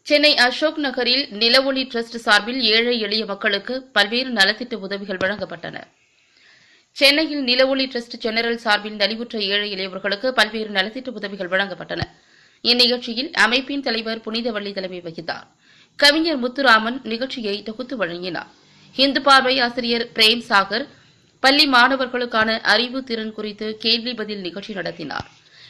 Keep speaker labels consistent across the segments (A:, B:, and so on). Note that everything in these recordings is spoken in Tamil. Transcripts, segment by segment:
A: சென்னை அசோக் நகரில் நிலவொளி டிரஸ்ட் சார்பில் ஏழை எளிய மக்களுக்கு பல்வேறு நலத்திட்ட உதவிகள் வழங்கப்பட்டன. சென்னையில் நிலவொளி டிரஸ்ட் ஜெனரல் சார்பில் நலிவுற்ற ஏழை எளியவர்களுக்கு பல்வேறு நலத்திட்ட உதவிகள் வழங்கப்பட்டன. இந்நிகழ்ச்சியில் அமைப்பின் தலைவர் புனிதவள்ளி தலைமை வகித்தார். கவிஞர் முத்துராமன் நிகழ்ச்சியை தொகுத்து வழங்கினார். இந்து பார்வை ஆசிரியர் பிரேம் சாகர் பள்ளி மாணவர்களுக்கான அறிவு திறன் குறித்து கேள்வி பதில் நிகழ்ச்சி நடத்தினார்.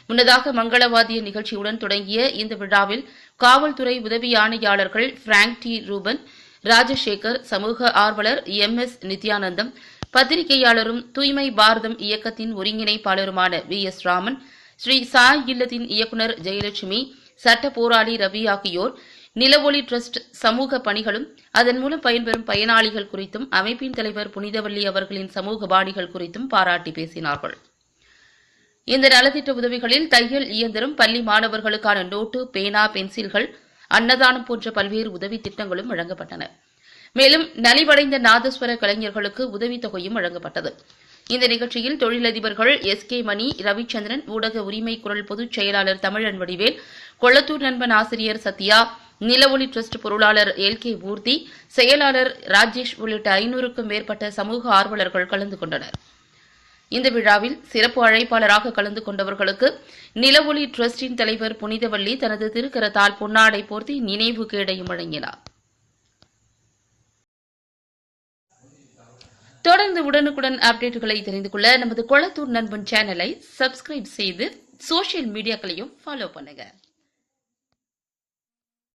A: முன்னதாக மங்களவாதிய நிகழ்ச்சியுடன் தொடங்கிய இந்த விழாவில் காவல்துறை உதவி ஆணையாளர்கள் பிராங்க் டி ரூபன், ராஜசேகர், சமூக ஆர்வலர் MS நித்யானந்தம், பத்திரிகையாளரும் தூய்மை பாரதம் இயக்கத்தின் ஒருங்கிணைப்பாளருமான VS ராமன், ஸ்ரீ சாய் இல்லத்தின் இயக்குநர் ஜெயலட்சுமி, சட்ட போராளி ரவி ஆகியோர் நிலவொளி டிரஸ்ட் சமூக பணிகளும் அதன் மூலம் பயன்பெறும் பயனாளிகள் குறித்தும் அமைப்பின் தலைவர் புனிதவள்ளி அவர்களின் சமூக பாணிகள் குறித்தும் பாராட்டி பேசினார்கள். இந்த நலத்திட்ட உதவிகளில் தையல் இயந்திரம், பள்ளி மாணவர்களுக்கான நோட்டு, பேனா, பென்சில்கள், அன்னதானம் போன்ற பல்வேறு உதவி திட்டங்களும் வழங்கப்பட்டன. மேலும் நலிவடைந்த நாதஸ்வர கலைஞர்களுக்கு உதவித்தொகையும் வழங்கப்பட்டது. இந்த நிகழ்ச்சியில் தொழிலதிபர்கள் SK மணி, ரவிச்சந்திரன், ஊடக உரிமை குரல் பொதுச் செயலாளர் தமிழன் வடிவேல், கொளத்தூர் நண்பன் ஆசிரியர் சத்யா, நிலவொளி டிரஸ்ட் பொருளாளர் LK மூர்த்தி, செயலாளர் ராஜேஷ் உள்ளிட்ட 500க்கும் மேற்பட்ட சமூக ஆர்வலர்கள் கலந்து கொண்டனர். இந்த விழாவில் சிறப்பு அழைப்பாளராக கலந்து கொண்டவர்களுக்கு நிலவொளி டிரஸ்டின் தலைவர் புனிதவள்ளி தனது திருக்கரத்தால் பொன்னாடை போர்த்தி நினைவு கேடையும் வழங்கினார். தொடர்ந்து உடனுக்குடன் அப்டேட்டுகளை தெரிந்து கொள்ள நமது கொளத்தூர் நண்பன் சேனலை சப்ஸ்கிரைப் செய்து சோசியல் மீடியாக்களையும் ஃபாலோ பண்ணுங்க.